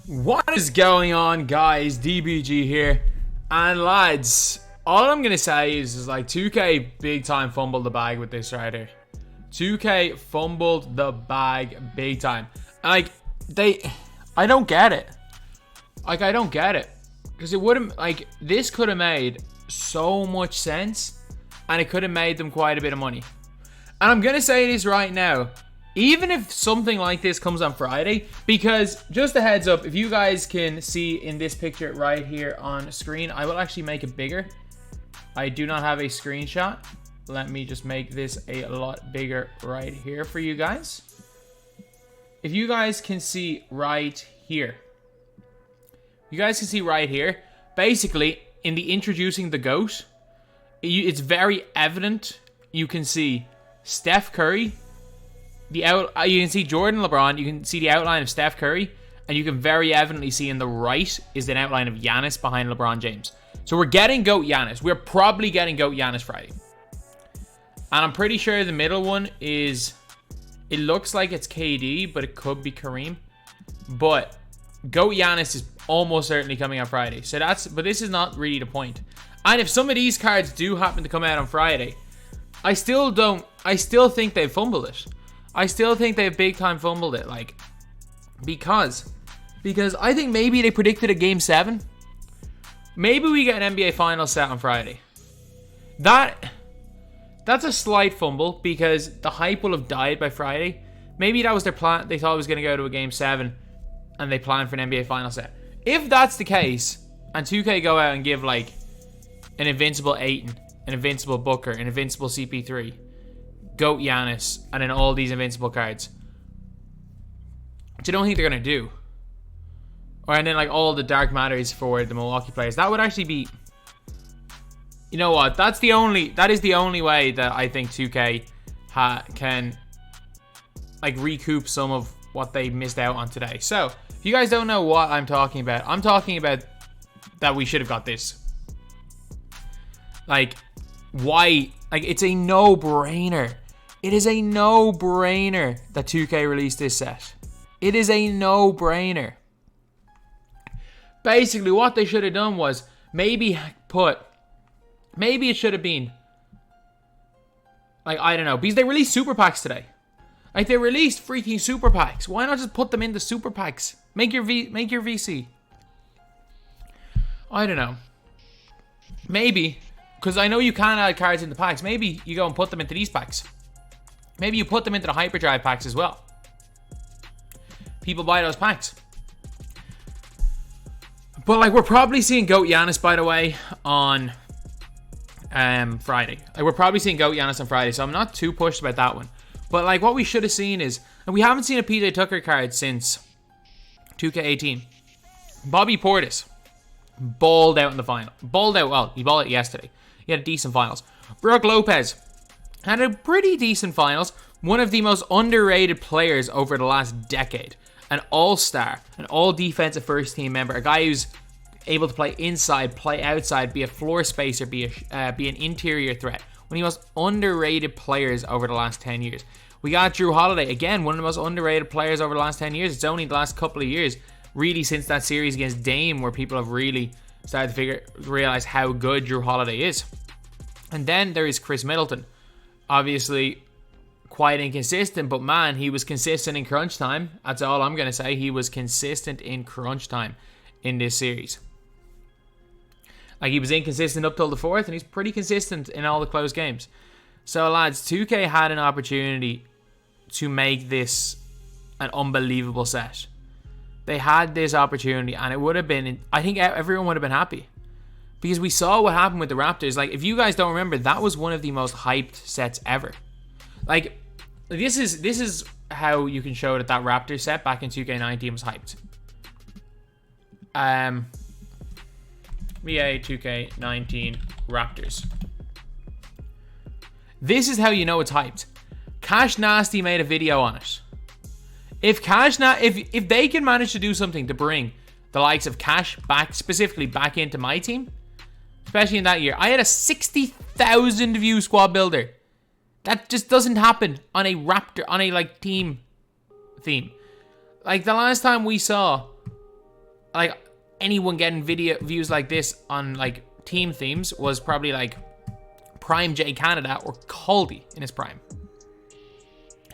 What is going on, guys? DBG here. And lads, all I'm gonna say is like 2K big time fumbled the bag with this right here. 2K fumbled the bag big time. Like I don't get it. Like I don't get it, because it wouldn't, like, this could have made so much sense, and it could have made them quite a bit of money. And I'm gonna say this right now. Even if something like this comes on Friday, because just a heads up, if you guys can see in this picture right here on screen, I will actually make it bigger. I do not have a screenshot. Let me just make this a lot bigger right here for you guys. If you guys can see right here, basically in the introducing the GOAT, it's very evident. You can see Steph Curry. You can see Jordan, LeBron. You can see the outline of Steph Curry, and you can very evidently see in the right is an outline of Giannis behind LeBron James. So we're getting GOAT Giannis. We're probably getting GOAT Giannis Friday, and I'm pretty sure the middle one is. It looks like it's KD, but it could be Kareem. But GOAT Giannis is almost certainly coming on Friday. So but this is not really the point. And if some of these cards do happen to come out on Friday, I still think they've fumbled it. I still think they've big time fumbled it, like, because I think maybe they predicted a Game 7. Maybe we get an NBA Finals set on Friday. That's a slight fumble, because the hype will have died by Friday. Maybe that was their plan. They thought it was going to go to a Game 7, and they planned for an NBA Finals set. If that's the case, and 2K go out and give, like, an invincible Ayton, an invincible Booker, an invincible CP3, GOAT Giannis, and then all these invincible cards, which I don't think they're going to do. And then, like, all the dark matters for the Milwaukee players. That would actually be... You know what? That is the only way that I think 2K can, like, recoup some of what they missed out on today. So, if you guys don't know what I'm talking about that we should have got this. Like, why? Like, it's a no-brainer. It is a no-brainer that 2K released this set. It is a no-brainer. Basically, what they should have done was maybe it should have been, like, I don't know, because they released super packs today. Like, they released freaking super packs. Why not just put them into super packs? Make your VC. I don't know. Maybe, because I know you can add cards into packs. Maybe you go and put them into these packs. Maybe you put them into the hyperdrive packs as well. People buy those packs. But, like, we're probably seeing GOAT Giannis, by the way, on Friday. Like, we're probably seeing GOAT Giannis on Friday, so I'm not too pushed about that one. But, like, what we should have seen is, and we haven't seen a PJ Tucker card since 2K18. Bobby Portis balled out in the final. He balled out yesterday. He had a decent finals. Brook Lopez had a pretty decent finals. One of the most underrated players over the last decade. An all-star, an all-defensive first-team member. A guy who's able to play inside, play outside, be a floor spacer, be an interior threat. One of the most underrated players over the last 10 years. We got Drew Holiday, again, one of the most underrated players over the last 10 years. It's only the last couple of years, really, since that series against Dame, where people have really started to realize how good Drew Holiday is. And then there is Chris Middleton. Obviously, quite inconsistent, but man, he was consistent in crunch time. That's all I'm going to say. He was consistent in crunch time in this series. Like, he was inconsistent up till the fourth, and he's pretty consistent in all the close games. So, lads, 2K had an opportunity to make this an unbelievable set. They had this opportunity, and it would have been, I think everyone would have been happy. Because we saw what happened with the Raptors. Like, if you guys don't remember, that was one of the most hyped sets ever. Like, this is how you can show that Raptors set back in 2K19 was hyped. VA 2K19 Raptors. This is how you know it's hyped. Cash Nasty made a video on it. If they can manage to do something to bring the likes of Cash specifically back into my team, especially in that year, I had a 60,000 view squad builder. That just doesn't happen on a Raptor, on a, like, team theme. Like, the last time we saw like anyone getting video views like this on like team themes was probably like Prime J Canada or Caldy in his prime.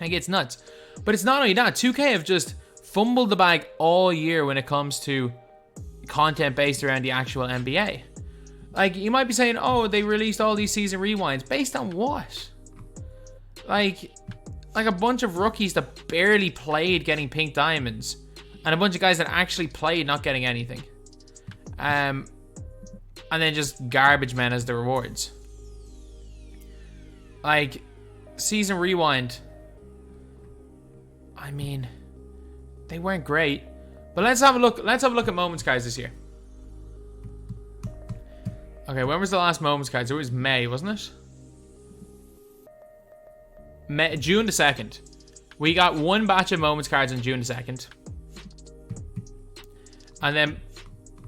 Like, it's nuts. But it's not only that. 2K have just fumbled the bag all year when it comes to content based around the actual NBA. Like, you might be saying, oh, they released all these season rewinds. Based on what? Like a bunch of rookies that barely played getting pink diamonds. And a bunch of guys that actually played not getting anything. And then just garbage men as the rewards. Like, season rewind. I mean, they weren't great. But let's have a look. Let's have a look at moments cards this year. Okay, when was the last moments cards? It was May, wasn't it? June the 2nd. We got one batch of moments cards on June the 2nd. And then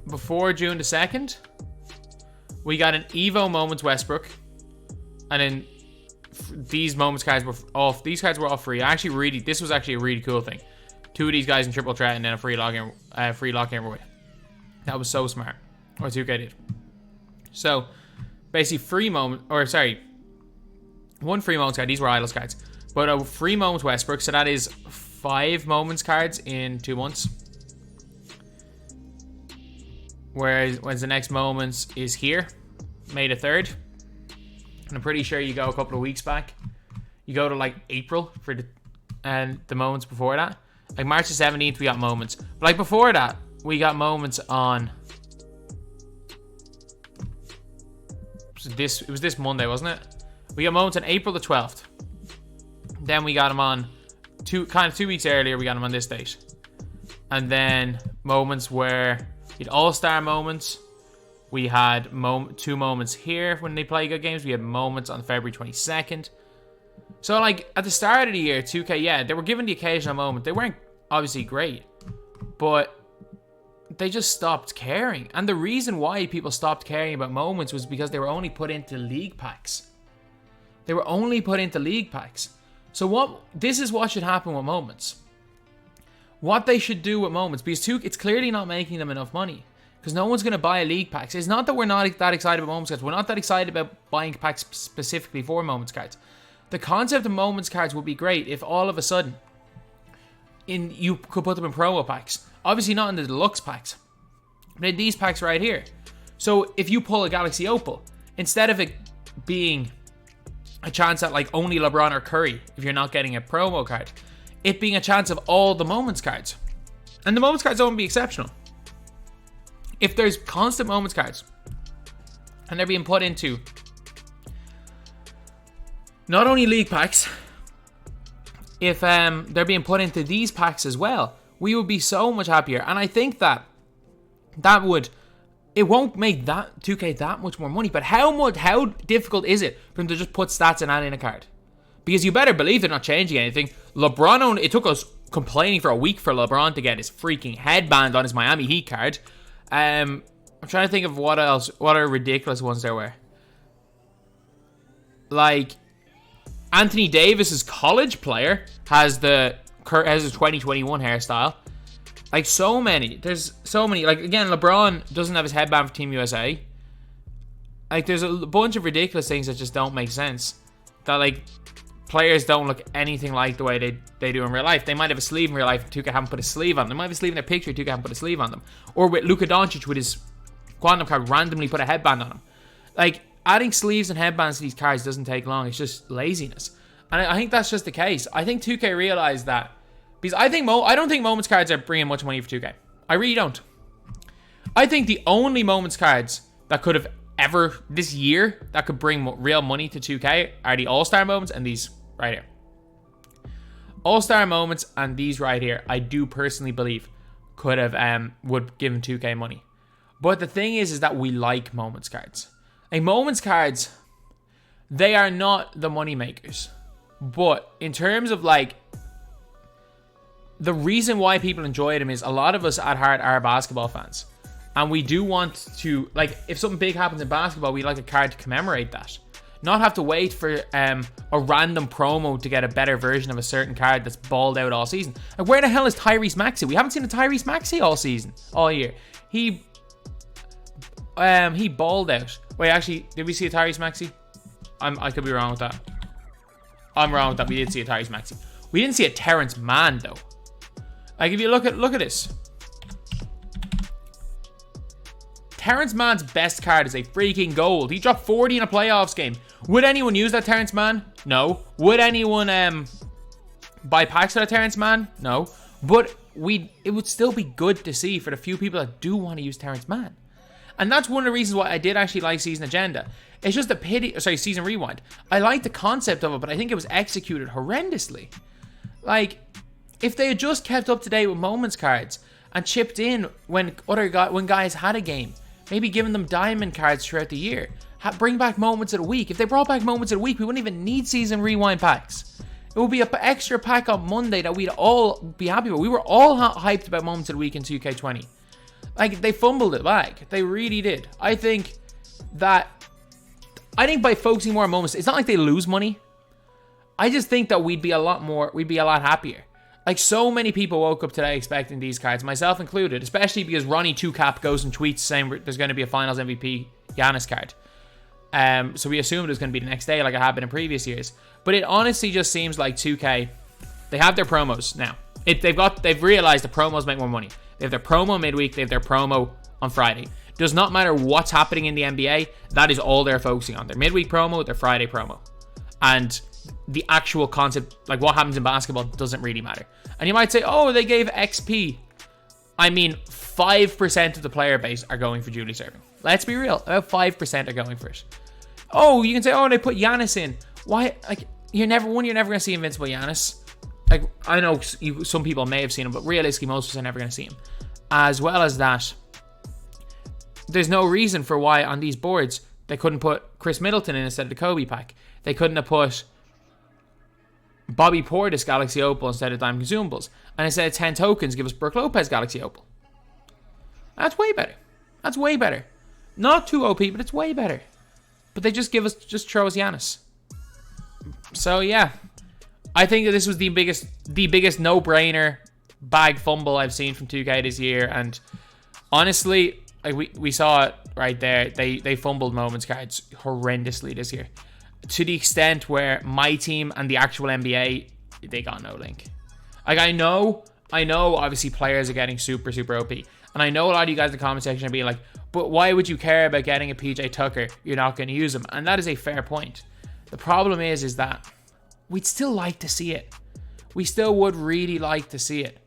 before June the 2nd, we got an Evo Moments Westbrook. And then these moments cards were off. These cards were all free. This was actually a really cool thing. 2 of these guys in triple threat and then a free lock-in reward. That was so smart. Or 2K did. So basically one free moments card. These were idols cards. But a free moments Westbrook. So that is 5 moments cards in 2 months. Whereas the next moments is here, May the 3rd. And I'm pretty sure you go a couple of weeks back. You go to like April for the moments before that. Like March the 17th, we got moments. But like before that, we got moments on. It was this Monday, wasn't it? We got moments on April the 12th. Then we got them on 2 weeks earlier. We got them on this date. And then moments where we had all-star moments. We had 2 moments here when they play good games. We had moments on February 22nd. So, like, at the start of the year, 2K, yeah, they were given the occasional moment. They weren't obviously great, but they just stopped caring. And the reason why people stopped caring about moments was because they were only put into league packs. They were only put into league packs. So this is what should happen with moments. What they should do with moments, because it's clearly not making them enough money. Because no one's going to buy league packs. It's not that we're not that excited about moments cards. We're not that excited about buying packs specifically for moments cards. The concept of moments cards would be great if all of a sudden you could put them in promo packs. Obviously not in the deluxe packs, but in these packs right here. So if you pull a Galaxy Opal, instead of it being a chance at like only LeBron or Curry, if you're not getting a promo card, it being a chance of all the moments cards. And the moments cards don't be exceptional. If there's constant moments cards and they're being put into not only league packs, if they're being put into these packs as well, we would be so much happier. And I think that it won't make that 2K that much more money, but how difficult is it for them to just put stats and add in a card? Because you better believe they're not changing anything. It took us complaining for a week for LeBron to get his freaking headband on his Miami Heat card. I'm trying to think of what are ridiculous ones there were. Like, Anthony Davis's college player has his 2021 hairstyle. Like, so many. There's so many. Like, again, LeBron doesn't have his headband for Team USA. Like, there's a bunch of ridiculous things that just don't make sense. That, like, players don't look anything like the way they do in real life. They might have a sleeve in real life and 2K haven't put a sleeve on them. They might have a sleeve in their picture, 2K haven't put a sleeve on them. Or with Luka Doncic with his Quantum card randomly put a headband on him. Like, adding sleeves and headbands to these cards doesn't take long. It's just laziness. And I think that's just the case. I think 2K realized that. Because I don't think moments cards are bringing much money for 2K. I really don't. I think the only moments cards that could have ever, this year, that could bring real money to 2K are the All-Star moments and these right here. All-Star moments and these right here, I do personally believe could have, would give 2K money. But the thing is that we like moments cards. Like, moments cards, they are not the money makers. But in terms of, like, the reason why people enjoy them is a lot of us at heart are basketball fans. And we do want to, like, if something big happens in basketball, we like a card to commemorate that. Not have to wait for a random promo to get a better version of a certain card that's balled out all season. Like, where the hell is Tyrese Maxey? We haven't seen a Tyrese Maxey all season, all year. He balled out. Wait, actually, did we see a Tyrese Maxey? I could be wrong with that. I'm wrong with that. We did see a Tyrese Maxey. We didn't see a Terrence Mann though. Like, if you look at this. Terrence Mann's best card is a freaking gold. He dropped 40 in a playoffs game. Would anyone use that Terrence Mann? No. Would anyone buy packs for that Terrence Mann? No. But it would still be good to see for the few people that do want to use Terrence Mann. And that's one of the reasons why I did actually like Season Agenda. It's just a pity, Season Rewind. I like the concept of it, but I think it was executed horrendously. Like, if they had just kept up to date with Moments cards and chipped in when guys had a game, maybe giving them diamond cards throughout the year. Bring back Moments of the Week. If they brought back Moments of the Week, we wouldn't even need Season Rewind packs. It would be an extra pack on Monday that we'd all be happy with. We were all hyped about Moments of the Week in 2K20. Like, they fumbled it back. They really did. I think by focusing more on Moments, it's not like they lose money. I just think that we'd be a lot happier. Like, so many people woke up today expecting these cards, myself included, especially because Ronnie 2Cap goes and tweets saying there's going to be a Finals MVP Giannis card. So we assumed it was going to be the next day like it had been in previous years. But it honestly just seems like 2K, they have their promos now. They've realized the promos make more money. They have their promo midweek, they have their promo on Friday. Does not matter what's happening in the NBA, that is all they're focusing on. Their midweek promo, their Friday promo. And the actual concept, like what happens in basketball, doesn't really matter. And you might say, oh, they gave XP. I mean, 5% of the player base are going for Julius Erving. Let's be real. About 5% are going for it. Oh, you can say, oh, they put Giannis in. Why? Like, you're never going to see Invincible Giannis. Like, I know some people may have seen him, but realistically, most of us are never going to see him. As well as that, there's no reason for why on these boards they couldn't put Chris Middleton in instead of the Kobe pack. They couldn't have put Bobby Portis Galaxy Opal instead of Diamond Consumables. And instead of 10 tokens, give us Brook Lopez Galaxy Opal. That's way better. That's way better. Not too OP, but it's way better. But they just throw us Giannis. So yeah, I think that this was the biggest no-brainer bag fumble I've seen from 2K this year. And honestly, like we saw it right there. They fumbled Moments cards horrendously this year, to the extent where my team and the actual NBA, they got no link. Like, I know obviously players are getting super OP, and I know a lot of you guys in the comment section are being like, but why would you care about getting a PJ Tucker? You're not going to use him. And that is a fair point. The problem is that we'd still like to see it. We still would really like to see it.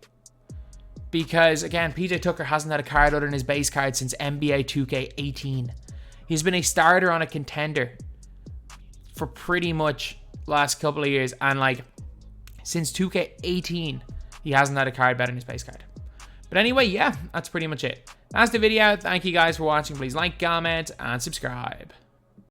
Because, again, PJ Tucker hasn't had a card other than his base card since NBA 2K18. He's been a starter on a contender for pretty much last couple of years. And, like, since 2K18, he hasn't had a card better than his base card. But anyway, yeah, that's pretty much it. That's the video. Thank you guys for watching. Please like, comment, and subscribe.